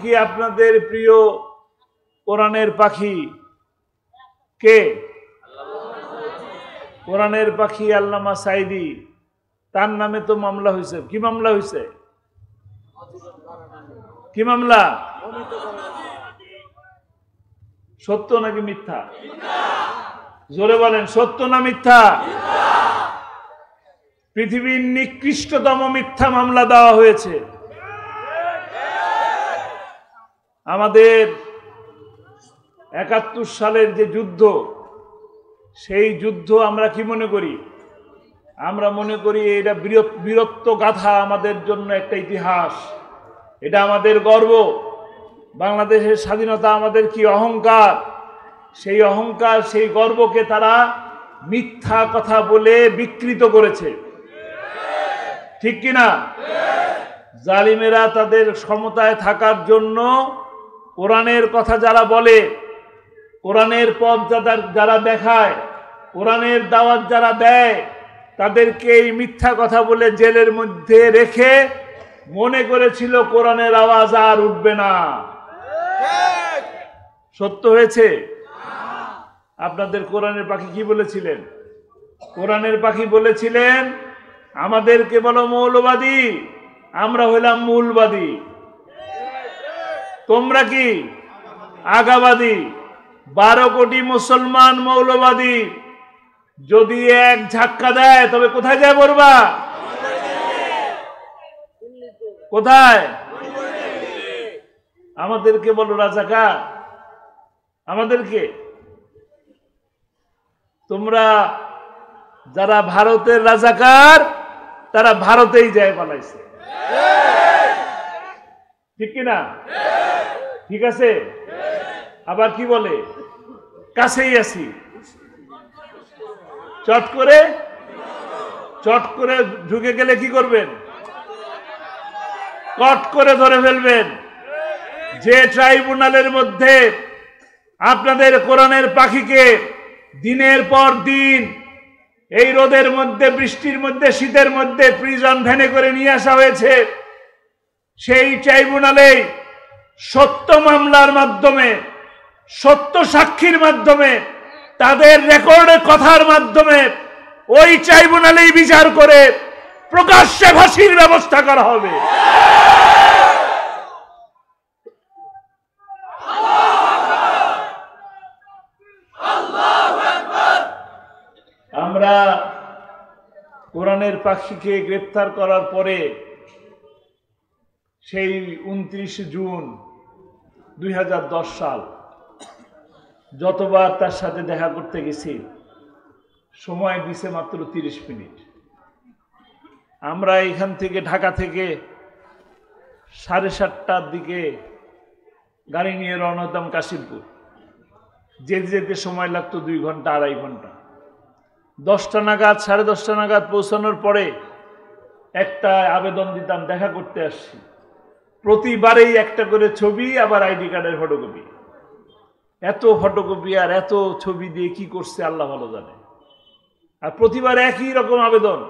কি আপনাদের প্রিয় কোরআনের পাখি কে? কোরআনের পাখি আল্লামা সাঈদী, তার নামে তো মামলা হয়েছে। কি মামলা হয়েছে? কি মামলা? সত্য নাকি মিথ্যা? জোরে বলেন, সত্য না মিথ্যা? পৃথিবীর নিকৃষ্টতম মিথ্যা মামলা দেওয়া হয়েছে। আমাদের ৭১ সালের যে যুদ্ধ, সেই যুদ্ধ আমরা কি মনে করি? আমরা মনে করি এটা বীরত্ব গাথা, আমাদের জন্য একটা ইতিহাস, এটা আমাদের গর্ব। বাংলাদেশের স্বাধীনতা আমাদের কি অহংকার, সেই অহংকার, সেই গর্বকে তারা মিথ্যা কথা বলে বিকৃত করেছে, ঠিক কিনা? জালিমেরা তাদের ক্ষমতায় থাকার জন্য কোরআনের কথা যারা বলে, কোরআনের পথ যারা দেখায়, কোরআনের দাওয়াত যারা দেয়, তাদেরকে এই মিথ্যা কথা বলে জেলের মধ্যে রেখে মনে করেছিল কোরআনের আওয়াজ আর উঠবে না। সত্য হয়েছে? আপনাদের কোরআনের পাখি কি বলেছিলেন? কোরআনের পাখি বলেছিলেন, আমাদেরকে বলো মৌলবাদী, আমরা হইলাম মূলবাদী। তোমরা কি? আগাবাদী। 12 কোটি মুসলমান মৌলবাদী। যদি এক ঝাক্কা দেয় তবে কোথায় যায় পড়বা? কোথায়? আমাদেরকে বলো রাজাকার, আমাদেরকে। তোমরা যারা ভারতের রাজাকার, তারা ভারতেই যায় পালাইছে, ঠিক কিনা? ঠিক আছে। আবার কি বলে, কাছেই আছি, চট করে ঢুকে গেলে কি করবেন? কট করে ধরে ফেলবেন। যে ট্রাইব্যুনালের মধ্যে আপনাদের কোরআনের পাখিকে দিনের পর দিন এই রোদের মধ্যে, বৃষ্টির মধ্যে, শীতের মধ্যে প্রিজন ভ্যানে করে নিয়ে আসা হয়েছে, সেই ট্রাইব্যুনালে সত্য মামলার মাধ্যমে, সত্য সাক্ষীর মাধ্যমে, তাদের রেকর্ডের কথার মাধ্যমে ওই ট্রাইব্যুনালেই বিচার করে প্রকাশ্যে ফাঁসির ব্যবস্থা করা হবে। আমরা কোরআনের পাখিকে গ্রেফতার করার পরে সেই 29 জুন 2010 সাল যতবার তার সাথে দেখা করতে গেছি, সময় দিছে মাত্র 30 মিনিট। আমরা এখান থেকে, ঢাকা থেকে 7:30টার দিকে গাড়ি নিয়ে রওনা হতাম কাশিমপুর। যেতে যেতে সময় লাগতো 2 ঘন্টা, 2.5 ঘন্টা। 10টা নাগাদ, 10:30 নাগাদ পৌঁছানোর পরে একটা আবেদন দিতাম, দেখা করতে আসছি। প্রতিবারেই একটা করে ছবি, আবার আইডি কার্ডের ফটোকপি। এত ফটোকপি আর এত ছবি দিয়ে কি করছে আল্লাহ ভালো জানে। আর প্রতিবার একই রকম আবেদন।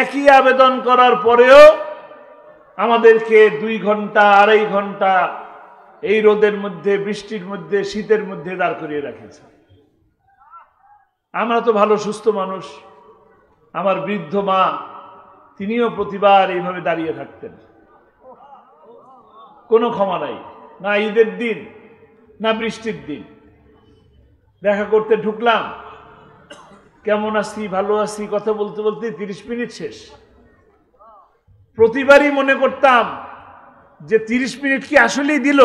একই আবেদন করার পরেও আমাদেরকে 2 ঘন্টা, 2.5 ঘন্টা এই রোদের মধ্যে, বৃষ্টির মধ্যে, শীতের মধ্যে দাঁড় করিয়ে রাখেছে। আমরা তো ভালো সুস্থ মানুষ। আমার বৃদ্ধ মা, তিনিও প্রতিবার এইভাবে দাঁড়িয়ে থাকতেন। কোনো ক্ষমা নাই, না ঈদের দিন, না বৃষ্টির দিন। দেখা করতে ঢুকলাম, কেমন আছি, ভালো আছি, কথা বলতে বলতে 30 মিনিট শেষ। প্রতিবারই মনে করতাম যে 30 মিনিট কি আসলেই দিল,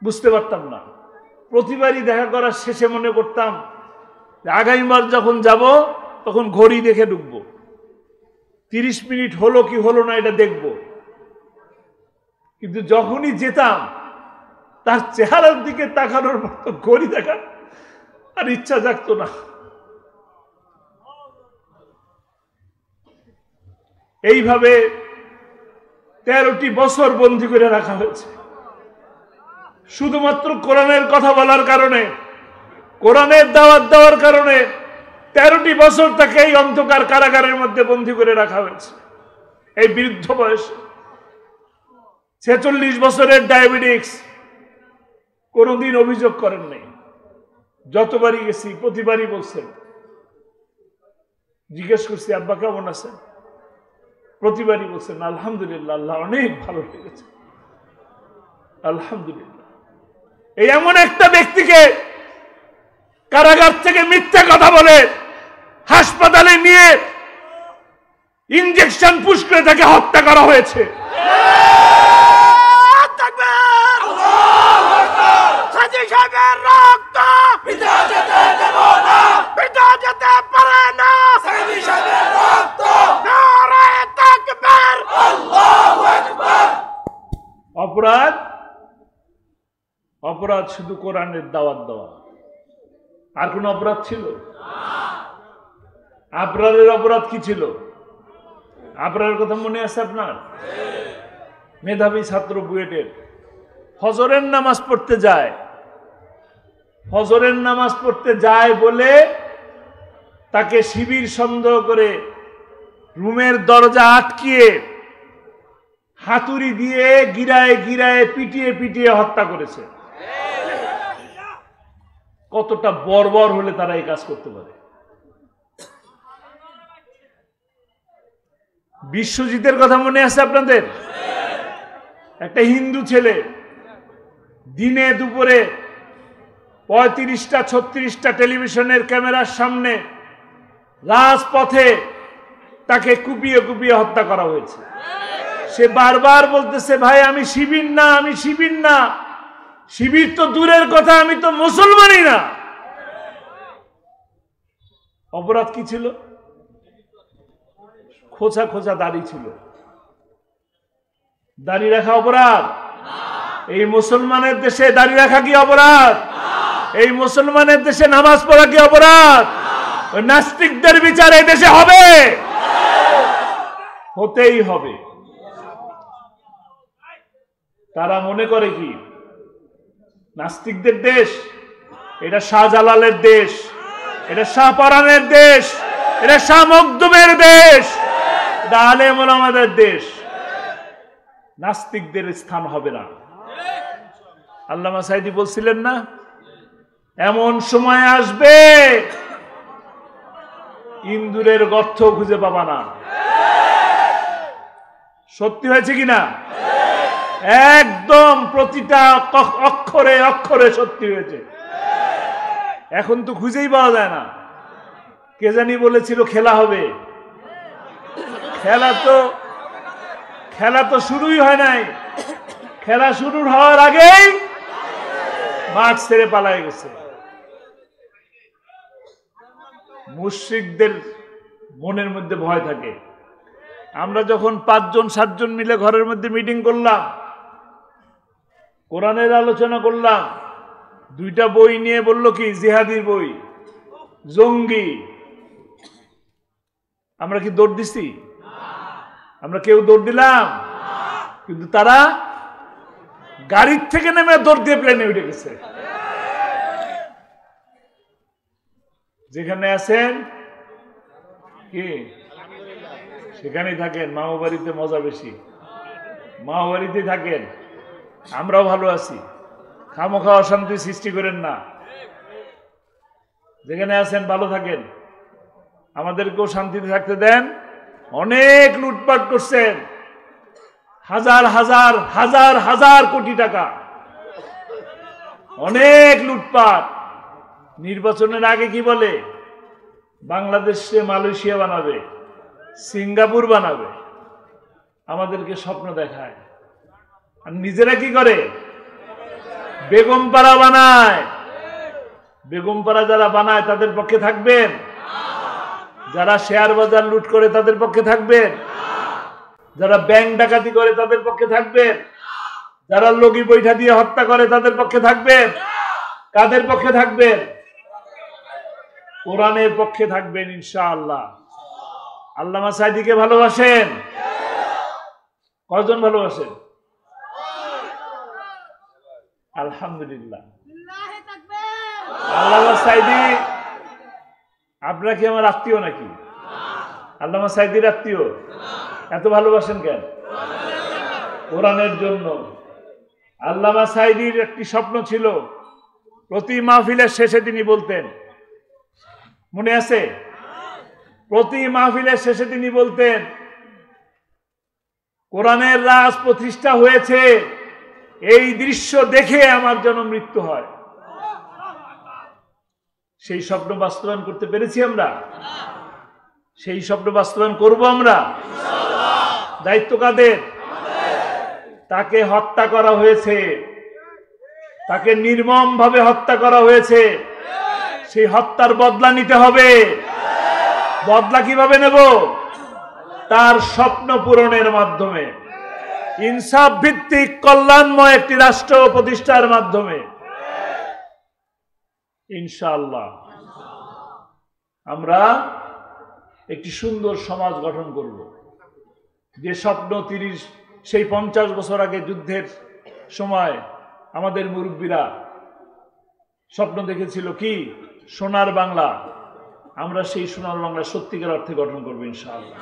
বুঝতে পারতাম না। প্রতিবারই দেখা করার শেষে মনে করতাম যে আগামীবার যখন যাব তখন ঘড়ি দেখে ঢুকবো, 30 মিনিট হলো কি হলো না এটা দেখব। কিন্তু যখনই যেতাম, তার চেহারার দিকে তাকানোর মতো ঘড়ি দেখা আর ইচ্ছা জাগতো না। এইভাবে 13টি বছর বন্দী করে রাখা হয়েছে, শুধুমাত্র কোরআনের কথা বলার কারণে, কোরআনের দাওয়াত দেওয়ার কারণে 13টি বছর তাকে এই অন্ধকার কারাগারের মধ্যে বন্দী করে রাখা হয়েছে। এই বৃদ্ধ বয়সে 46 বছরের ডায়াবেটিক্স, কোনোদিন অভিযোগ করেন নাই। যতবারই গেছি প্রতিবারই বলছেন, জিজ্ঞেস করছি আব্বা কেমন আছেন, প্রতিবারই বলছেন আলহামদুলিল্লাহ, আল্লাহ অনেক ভালো লেগেছে, আলহামদুলিল্লাহ। এই এমন একটা ব্যক্তিকে কারাগার থেকে মিথ্যা কথা বলে হাসপাতালে নিয়ে ইনজেকশন পুশ করে তাকে হত্যা করা হয়েছে। অপরাধ অপরাধ শুধু কোরআনের দাওয়াত দেওয়া, আর কোন অপরাধ ছিল? আবরারের অপরাধ কি ছিল? আবরারের কথা মনে আছে আপনার? মেধাবী ছাত্র, বুয়েটের, ফজরের নামাজ পড়তে যায়, ফজরের নামাজ পড়তে যায় বলে তাকে শিবির সন্দেহ করে রুমের দরজা আটকিয়ে হাতুড়ি দিয়ে গিরায় গিরায় পিটিয়ে পিটিয়ে হত্যা করেছে। কতটা বর্বর হলে তারা এই কাজ করতে পারে? বিশ্বজিতের কথা মনে আছে আপনাদের? একটা হিন্দু ছেলে দিনে দুপুরে 35টা 36টা টেলিভিশনের ক্যামেরার সামনে রাজপথে তাকে কুপিয়ে কুপিয়ে হত্যা করা হয়েছে। সে বারবার বলতেছে, ভাই আমি শিবির না, আমি শিবির না। শিবির তো দূরের কথা, আমি তো মুসলমানই না। অপরাধ কি ছিল? খোঁচা খোঁচা দাড়ি ছিল। দাড়ি রাখা অপরাধ? এই মুসলমানের দেশে দাড়ি রাখা কি অপরাধ? এই মুসলমানের দেশে নামাজ পড়া কি অপরাধ? ওই নাস্তিকদের বিচার এই দেশে হবে, হতেই হবে। তারা মনে করে কি নাস্তিকদের দেশ? এটা শাহজালালের দেশ, এটা শাহপরানের দেশ, এটা শাহ মখদুমের দেশ, এটা আলেম ওলামাদের দেশ। নাস্তিকদের স্থান হবে না। আল্লামা সাঈদী বলছিলেন না, এমন সময় আসবে ইন্দুরের গর্ত খুঁজে পাবা না। সত্যি হয়েছে কিনা? একদম প্রতিটা অক্ষরে অক্ষরে সত্যি হয়েছে। এখন তো খুঁজেই পাওয়া যায় না। কে জানি বলেছিল খেলা হবে, খেলা তো শুরুই হয় নাই। খেলা শুরু হওয়ার আগেই মাঠ ছেড়ে পালায় গেছে। মুশরিকদের মনের মধ্যে ভয় থাকে। আমরা যখন 5 জন 7 জন মিলে ঘরের মধ্যে মিটিং করলাম, কোরআনের আলোচনা করলাম, 2টা বই নিয়ে বলল কি জিহাদির বই, জঙ্গি। আমরা কি দৌড় দিছি? আমরা কেউ দৌড় দিলাম? কিন্তু তারা গাড়ির থেকে নেমে দৌড় দিয়ে প্লেনে উঠে গেছে। যেখানে আছেন কি সেখানেই থাকেন। মামা বাড়িতে মজা বেশি, মামা বাড়িতে থাকেন। আমরাও ভালো আছি, খামোখা অশান্তি সৃষ্টি করেন না। যেখানে আছেন ভালো থাকেন, আমাদেরকেও শান্তিতে থাকতে দেন। অনেক লুটপাট করছেন, হাজার হাজার হাজার হাজার কোটি টাকা, অনেক লুটপাট। নির্বাচনের আগে কি বলে? বাংলাদেশে মালয়েশিয়া বানাবে, সিঙ্গাপুর বানাবে। আমাদেরকে স্বপ্ন দেখায়, আর নিজেরা কি করে? বেগমপাড়া বানায়। বেগমপাড়া যারা বানায় তাদের পক্ষে থাকবেন? যারা শেয়ার বাজার লুট করে তাদের পক্ষে থাকবেন? যারা ব্যাংক ডাকাতি করে তাদের পক্ষে থাকবেন? যারা লগি বৈঠা দিয়ে হত্যা করে তাদের পক্ষে থাকবেন? কাদের পক্ষে থাকবেন? কোরআনের পক্ষে থাকবেন ইনশাআল্লাহ। আল্লামা সাঈদীকে ভালোবাসেন? কয়জন ভালোবাসেন? আলহামদুলিল্লাহ। আল্লামা সাঈদী, আপনারা কি আমার আত্মীয় নাকি? আল্লামা সাঈদীর আত্মীয়? এত ভালোবাসেন কেন? কোরআনের জন্য। আল্লামা সাঈদীর একটি স্বপ্ন ছিল, প্রতি মাহফিলের শেষে তিনি বলতেন, মনে আছে? প্রতি মাহফিলের শেষে তিনি বলতেন, কোরআনের রাজ প্রতিষ্ঠা হয়েছে, এই দৃশ্য দেখে আমার যেন মৃত্যু হয়। সেই স্বপ্ন বাস্তবায়ন করতে পেরেছি আমরা? সেই স্বপ্ন বাস্তবায়ন করব আমরা? দায়িত্ব কাদের? তাকে হত্যা করা হয়েছে, তাকে নির্মমভাবে হত্যা করা হয়েছে, সেই হত্যার বদলা নিতে হবে। বদলা কিভাবে নেব? তার স্বপ্ন পূরণের মাধ্যমে, ইনসাফ ভিত্তিক কল্যাণময় একটি রাষ্ট্র প্রতিষ্ঠার মাধ্যমে ইনশাআল্লাহ আমরা একটি সুন্দর সমাজ গঠন করব। যে স্বপ্ন সেই 50 বছর আগে যুদ্ধের সময় আমাদের মুরব্বীরা স্বপ্ন দেখেছিল, কি? সোনার বাংলা। আমরা সেই সোনার বাংলা সত্যিকার অর্থে গঠন করবো ইনশাআল্লাহ।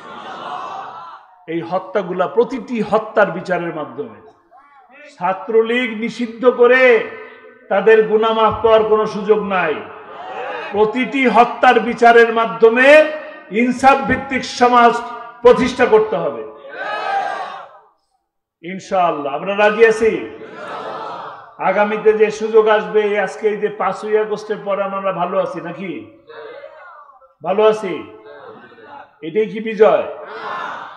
এই হত্যাগুলা প্রতিটি হত্যার বিচারের মাধ্যমে, ছাত্রলীগ নিষিদ্ধ করে তাদের গুনাহ মাফ পাওয়ার কোনো সুযোগ নাই। প্রতিটি হত্যার বিচারের মাধ্যমে ইনসাফ ভিত্তিক সমাজ প্রতিষ্ঠা করতে হবে ইনশাআল্লাহ। আমরা রাজি আছি? আগামীতে যে সুযোগ আসবে, আজকে এই যে 5ই আগস্টের পরে আমরা ভালো আছি নাকি? ভালো আছি? এটাই কি বিজয়?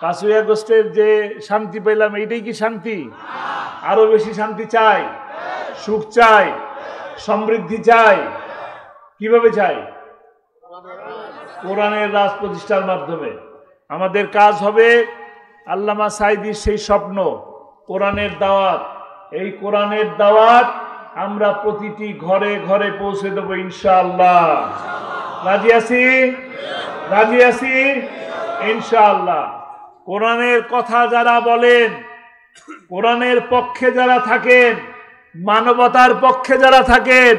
5ই আগস্টের যে শান্তি পেলাম, এটাই কি শান্তি? আরো বেশি শান্তি চাই, সুখ চাই, সমৃদ্ধি চাই। কিভাবে চাই? কোরআনের রাজ প্রতিষ্ঠার মাধ্যমে। আমাদের কাজ হবে আল্লামা সাঈদীর সেই স্বপ্ন, কোরআনের দাওয়াত। এই কোরআনের দাওয়াত আমরা প্রতিটি ঘরে ঘরে পৌঁছে দেবো ইনশাআল্লাহ। রাজি আছি? রাজি আছি ইনশাআল্লাহ। কোরআনের কথা যারা বলেন, কোরআনের পক্ষে যারা থাকেন, মানবতার পক্ষে যারা থাকেন,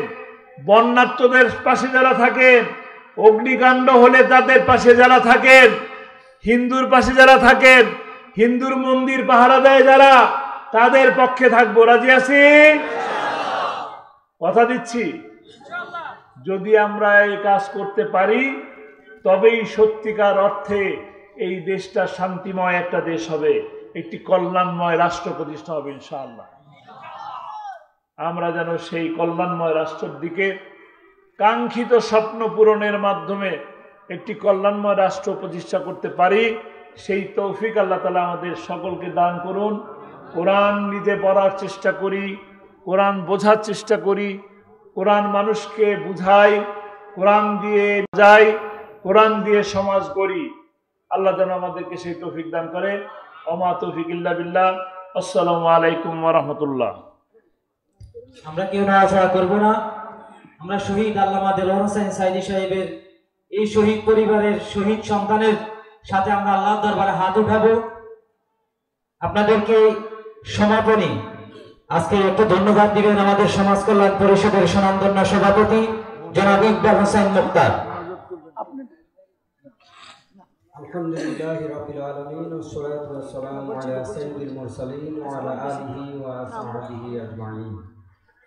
বন্যার্তদের পাশে যারা থাকেন, অগ্নিকাণ্ড হলে তাদের পাশে যারা থাকেন, হিন্দুর পাশে যারা থাকেন, হিন্দুর মন্দির পাহারা দেয় যারা, তাদের পক্ষে থাকবো। রাজি আছি? কথা দিচ্ছি, যদি আমরা এই কাজ করতে পারি তবেই সত্যিকার অর্থে এই দেশটা শান্তিময় একটা দেশ হবে, একটি কল্যাণময় রাষ্ট্র প্রতিষ্ঠা হবে ইনশাআল্লাহ। আমরা যেন সেই কল্যাণময় রাষ্ট্রের দিকে, কাঙ্ক্ষিত স্বপ্ন পূরণের মাধ্যমে একটি কল্যাণময় রাষ্ট্র প্রতিষ্ঠা করতে পারি, সেই তৌফিক আল্লাহ তাআলা আমাদের সকলকে দান করুন। কোরআন নিজে পড়ার চেষ্টা করি, কোরআন বোঝার চেষ্টা করি, কোরআন মানুষকে বুঝাই, কোরআন দিয়ে যাই, কোরআন দিয়ে সমাজ গড়ি। আল্লাহ যেন আমাদেরকে সেই তৌফিক দান করে। ওমা তৌফিক ইল্লা বিল্লাহ। আসসালামু আলাইকুম ওয়া রাহমাতুল্লাহ। আমরা কেউ নাড়াচাড়া করবো না। আমরা শহীদ আল্লামা দেলোয়ার হোসেন সাঈদী সাহেবের এই শহীদ পরিবারের শহীদ সন্তানের সাথে আমরা আল্লাহর দরবারে হাত উঠাবো। আপনাদেরকে সমাপনী আজকে একটু ধন্যবাদ দিবেন আমাদের সমাজ কল্যাণ পরিষদের স্বনামধন্য সভাপতি জনাব ইকবাল হোসেন মুক্তার। আলহামদুলিল্লাহি রাব্বিল আলামিন ওয়াসসালাতু ওয়াসসালামু আলা সাইয়্যিদিল মুরসালিন ওয়া আলা আলিহি ওয়া আসহাবিহি আজমাইন।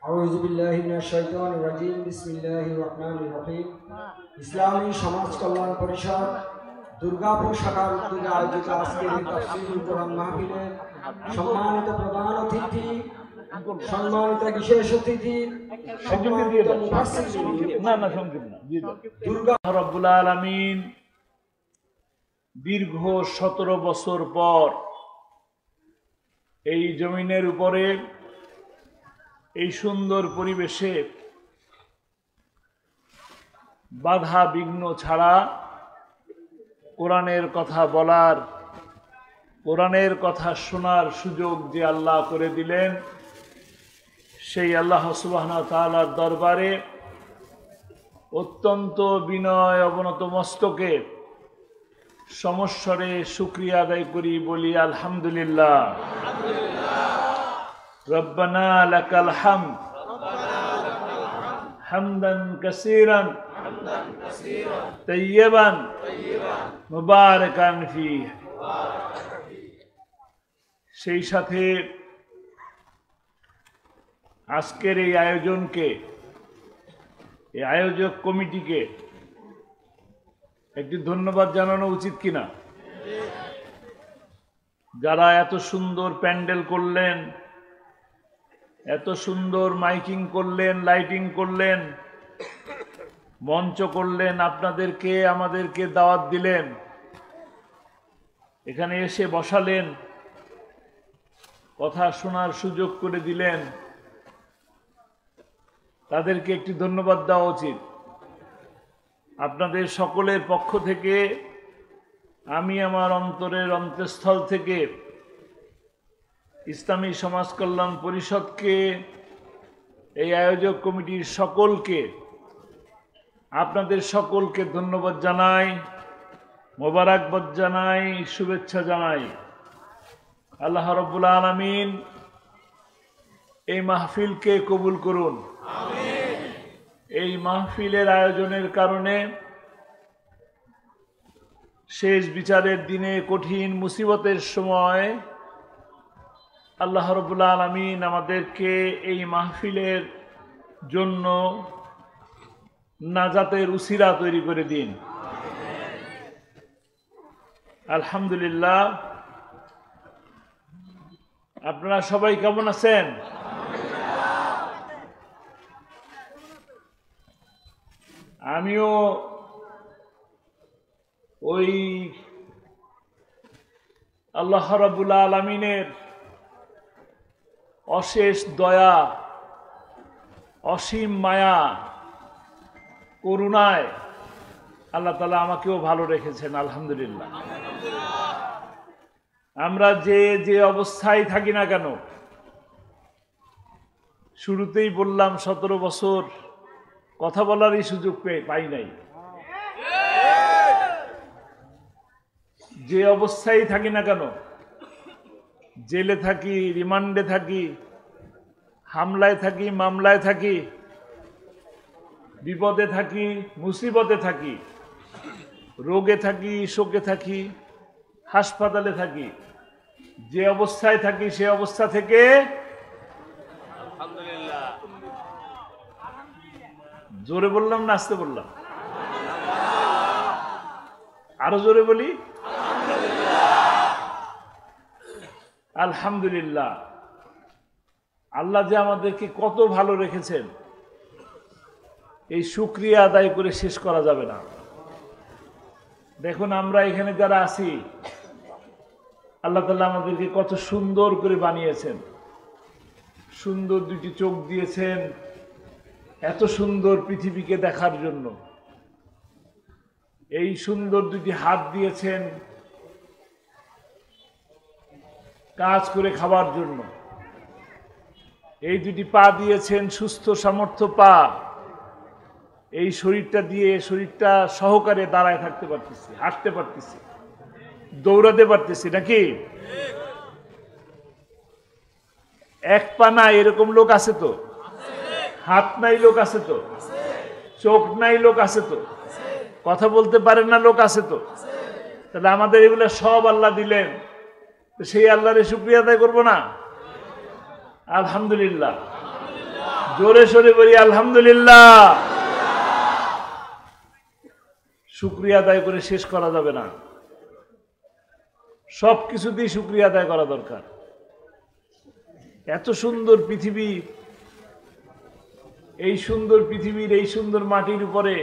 আউযু বিল্লাহি মিনাশ শাইতানির রাজীম। বিসমিল্লাহির রহমানির রহিম। ইসলামী সমাজ কল্যাণ পরিষদ দুর্গাপুর শাখার উদ্যোগে আয়োজিত আজকের এই তাফসীরুল কোরআন মাহফিলের সম্মানিত প্রধান অতিথি, সম্মানিত বিশেষ অতিথি, সম্মানিত দুর্গা রব্বুল আলামিন দীর্ঘ 17 বছর পর এই জমিনের উপরে এই সুন্দর পরিবেশে বাধা বিঘ্ন ছাড়া কোরআনের কথা বলার, কোরআনের কথা শোনার সুযোগ যে আল্লাহ করে দিলেন, সেই আল্লাহ সুবহানাহু ওয়া তাআলার দরবারে অত্যন্ত বিনয় অবনত মস্তকে সমস্বরে শুকরিয়া আদায় করি, বলি আলহামদুলিল্লাহ। রব্বানা লাকাল হামদ হামদান কাসীরান তাইয়্যিবান মুবারাকান ফীহি। সেই সাথে আজকের এই আয়োজনকে, এই আয়োজক কমিটিকে একটি ধন্যবাদ জানানো উচিত কিনা? যারা এত সুন্দর প্যান্ডেল করলেন, এত সুন্দর মাইকিং করলেন, লাইটিং করলেন, মঞ্চ করলেন, আপনাদেরকে আমাদেরকে দাওয়াত দিলেন, এখানে এসে বসালেন, কথা শোনার সুযোগ করে দিলেন, তাদেরকে একটি ধন্যবাদ দেওয়া উচিত। আপনাদের সকলের পক্ষ থেকে আমি আমার অন্তরের অন্তঃস্থল থেকে ইসলামী সমাজ কল্যাণ পরিষদকে, এই আয়োজক কমিটির সকলকে, আপনাদের সকলকে ধন্যবাদ জানাই, মোবারকবাদ জানাই, শুভেচ্ছা জানাই। আল্লাহ রাব্বুল আলামিন এই মাহফিলকে কবুল করুন। এই মাহফিলের আয়োজনের কারণে শেষ বিচারের দিনে, কঠিন মুসিবতের সময় আল্লাহ রাব্বুল আলামিন আমাদেরকে এই মাহফিলের জন্য নাজাতের উসিলা তৈরি করে দিন। আলহামদুলিল্লাহ। আপনারা সবাই কেমন আছেন? আমিও ওই আল্লাহ রাব্বুল আলামিনের অশেষ দয়া, অসীম মায়া, করুণায় আল্লাহ তাআলা আমাকেও ভালো রেখেছেন, আলহামদুলিল্লাহ। আমরা যে অবস্থায় থাকি না কেন, শুরুতেই বললাম 17 বছর কথা বলারই সুযোগ পাই নাই। যে অবস্থায় থাকি না কেন, জেলে থাকি, রিমান্ডে থাকি, হামলায় থাকি, মামলায় থাকি, বিপদে থাকি, মুসিবতে থাকি, রোগে থাকি, শোকে থাকি, হাসপাতালে থাকি, যে অবস্থায় থাকি সে অবস্থা থেকে আলহামদুলিল্লাহ। জোরে বললাম না আস্তে বললাম? আরো জোরে বলি আলহামদুলিল্লাহ। আল্লাহ যে আমাদেরকে কত ভালো রেখেছেন, এই শুকরিয়া আদায় করে শেষ করা যাবে না। দেখুন আমরা এখানে যারা আছি, আল্লাহ তাআলা আমাদেরকে কত সুন্দর করে বানিয়েছেন। সুন্দর দুটি চোখ দিয়েছেন এত সুন্দর পৃথিবীকে দেখার জন্য। এই সুন্দর দুটি হাত দিয়েছেন কাজ করে খাবার জন্য। এই দুটি পা দিয়েছেন সুস্থ সামর্থ্য পা। এই শরীরটা দিয়ে, শরীরটা সহকারে দাঁড়ায় থাকতে পারতেছি, হাঁটতে পারতেছি, দৌড়াতে পারতেছি, নাকি? এক পা নাই এরকম লোক আছে তো? হাত নাই লোক আছে তো? চোখ নাই লোক আছে তো? কথা বলতে পারেন না লোক আছে তো? তাহলে আমাদের এগুলো সব আল্লাহ দিলেন, সেই আল্লাহর শুকরিয়া আদায় করবো না? আলহামদুলিল্লাহ। জোরে সোরে বলি আলহামদুলিল্লাহ। শুকরিয়া আদায় করে শেষ করা যাবে না, সব কিছুতেই শুকরিয়া আদায় করা দরকার। এত সুন্দর পৃথিবী, এই সুন্দর পৃথিবীর এই সুন্দর মাটির উপরে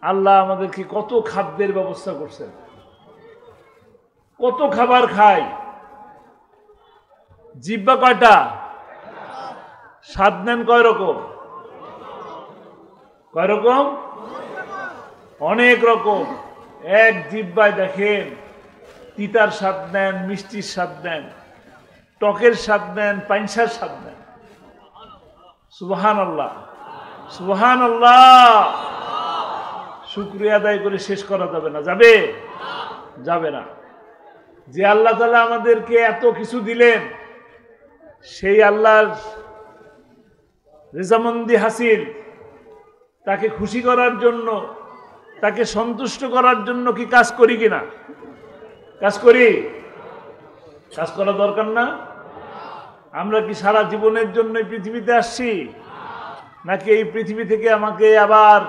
আল্লাহ আমাদেরকে কত খাদ্যের ব্যবস্থা করছেন, কত খাবার খাই। জিহ্বা কয়টা? স্বাদ নেন কয় রকম? কয় রকম? অনেক রকম। এক জিহ্বায় দেখেন তিতার স্বাদ নেন, মিষ্টির স্বাদ নেন, টকের স্বাদ নেন, পাইনসার স্বাদ নেন। সুবহানাল্লাহ, সুবহানাল্লাহ। শুকরিয়া আদায় করে শেষ করা যাবে না। যাবে? যাবে না। যে আল্লাহ তাআলা আমাদেরকে এত কিছু দিলেন, সেই আল্লাহর রেজামন্দি হাসিল, তাকে খুশি করার জন্য, তাকে সন্তুষ্ট করার জন্য কি কাজ করি কিনা? কাজ করি? কাজ করা দরকার না? আমরা কি সারা জীবনের জন্য এই পৃথিবীতে আসছি, নাকি এই পৃথিবী থেকে আমাকে আবার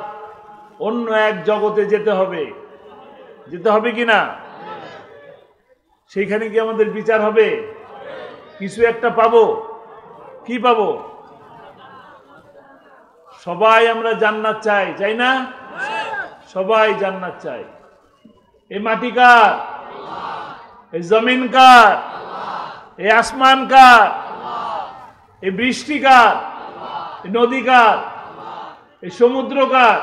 অন্য এক জগতে যেতে হবে? যেতে হবে কি না? সেইখানে কি আমাদের বিচার হবে? কিছু একটা পাবো। কি পাবো? সবাই আমরা জান্নাত চাই, চাই না? সবাই জান্নাত চাই। এই মাটি কার? এই জমিন কার? এই আসমান কার? এই বৃষ্টি কার? এই নদী কার? এই সমুদ্র কার?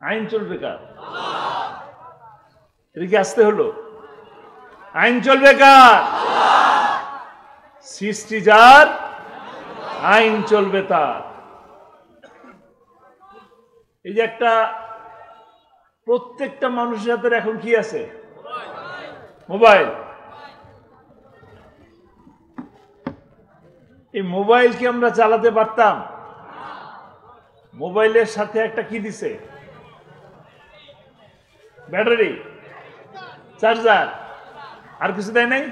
আইন চলবে কার? এটা কি আসতে হলো? আইন চলবে কার? সৃষ্টি যার, আইন চলবে তার। এই যে একটা প্রত্যেকটা মানুষের হাতে এখন কি আছে? মোবাইল। এই মোবাইল কি আমরা চালাতে পারতাম? মোবাইলের সাথে একটা কি দিছে? ব্যাটারি, চার্জার, আর কিছু দেয় নাই?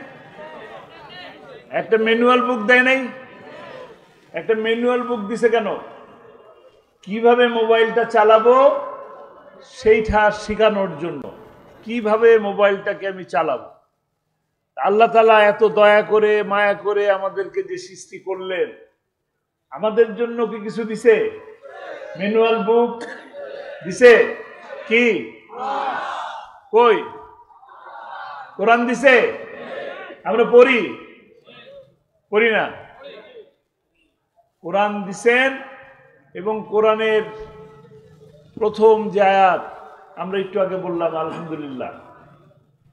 একটা ম্যানুয়াল বুক দেয় নাই? একটা ম্যানুয়াল বুক দিছে কেন? কিভাবে মোবাইলটা চালাবো সেইটা শেখানোর জন্য। কিভাবে মোবাইলটাকে আমি চালাবো। আল্লাহ তাআলা এত দয়া করে মায়া করে আমাদেরকে যে সৃষ্টি করলেন, আমাদের জন্য কি কিছু দিছে? ম্যানুয়াল বুক দিছে? কি? কই? কোরআন দিছে? আমরা পড়ি? পড়ি না? কোরআন দিছেন, এবং কোরআনের প্রথম যে আয়াত আমরা একটু আগে বললাম, আলহামদুলিল্লাহ,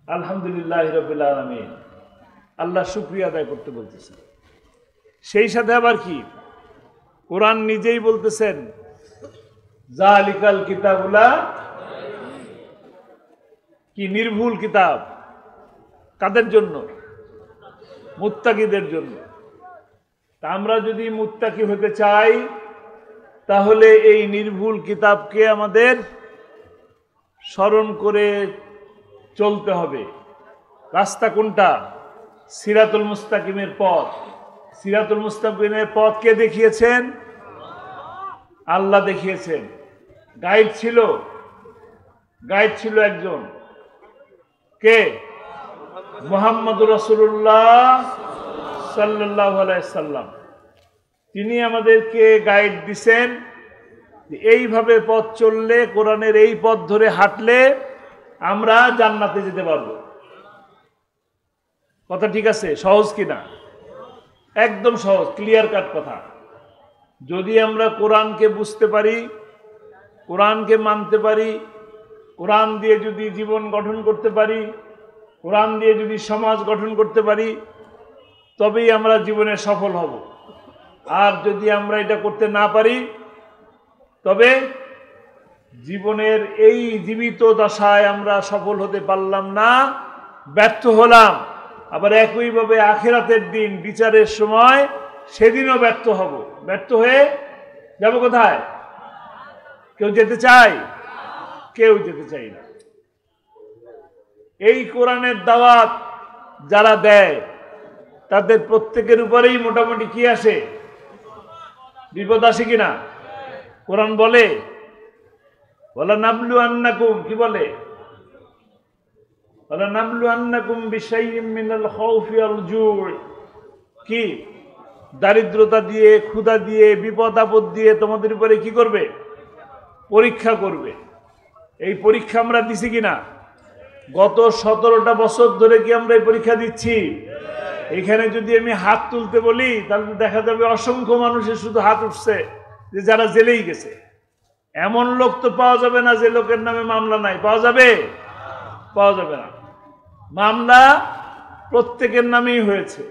আলহামদুলিল্লাহ রাব্বিল আলামিন, আল্লাহ শুকরিয়া আদায় করতে বলতেছেন। সেই সাথে আবার কি? কোরআন নিজেই বলতেছেন, জালিকাল কিতাবুলা, কি নির্ভুল কিতাব। কাদের জন্য? মুত্তাকিদের জন্য। তা আমরা যদি মুত্তাকি হতে চাই, তাহলে এই নির্ভুল কিতাবকে আমাদের স্মরণ করে চলতে হবে। রাস্তা কোনটা? সিরাতুল মুস্তাকিমের পথ। সিরাতুল মুস্তাকিমের পথ কে দেখিয়েছেন? আল্লাহ দেখিয়েছেন। গাইড ছিল? গাইড ছিল একজন। কে? মুহাম্মদুর রাসূলুল্লাহ সাল্লাল্লাহু আলাইহি সাল্লাম। তিনি আমাদেরকে গাইড দিছেন, এইভাবে পথ চললে, কোরআনের এই পথ ধরে হাঁটলে আমরা জান্নাতে যেতে পারবো। কথা ঠিক আছে? সহজ কিনা? একদম সহজ, ক্লিয়ার কাট কথা। যদি আমরা কোরআনকে বুঝতে পারি, কোরআনকে মানতে পারি, কোরআন দিয়ে যদি জীবন গঠন করতে পারি, কোরআন দিয়ে যদি সমাজ গঠন করতে পারি, তবেই আমরা জীবনে সফল হব। আর যদি আমরা এটা করতে না পারি, তবে জীবনের এই জীবিত দশায় আমরা সফল হতে পারলাম না, ব্যর্থ হলাম। আবার একইভাবে আখিরাতের দিন বিচারের সময় সেদিনও ব্যর্থ হব। ব্যর্থ হয়ে যাব কোথায়? কেউ যেতে চায়? কেউ যেতে চাই না। এই কোরআনের দাওয়াত যারা দেয়, তাদের প্রত্যেকের উপরেই মোটামুটি কি আসে? বিপদ আসে কিনা? কোরআন বলে, ওয়ালা নাবলু আন্নাকুম, কি বলে? ওয়ালা নাবলু আন্নাকুম বিশাইইম মিনাল খাউফি ওয়াল জু'i, কি? দারিদ্রতা দিয়ে, ক্ষুধা দিয়ে, বিপদ আপদ দিয়ে তোমাদের উপরে কি করবে? পরীক্ষা করবে। এই পরীক্ষা আমরা দিছি কিনা? গত 17টা বছর ধরে কি আমরা এই পরীক্ষা দিচ্ছি? এখানে যদি আমি হাত তুলতে বলি, তাহলে দেখা যাবে অসংখ্য মানুষের শুধু হাত উঠছে, যে যারা জেলেই গেছে। এমন লোক তো পাওয়া যাবে না যে লোকের নামে মামলা নাই। পাওয়া যাবে? পাওয়া যাবে না। মামলা প্রত্যেকের নামেই হয়েছে।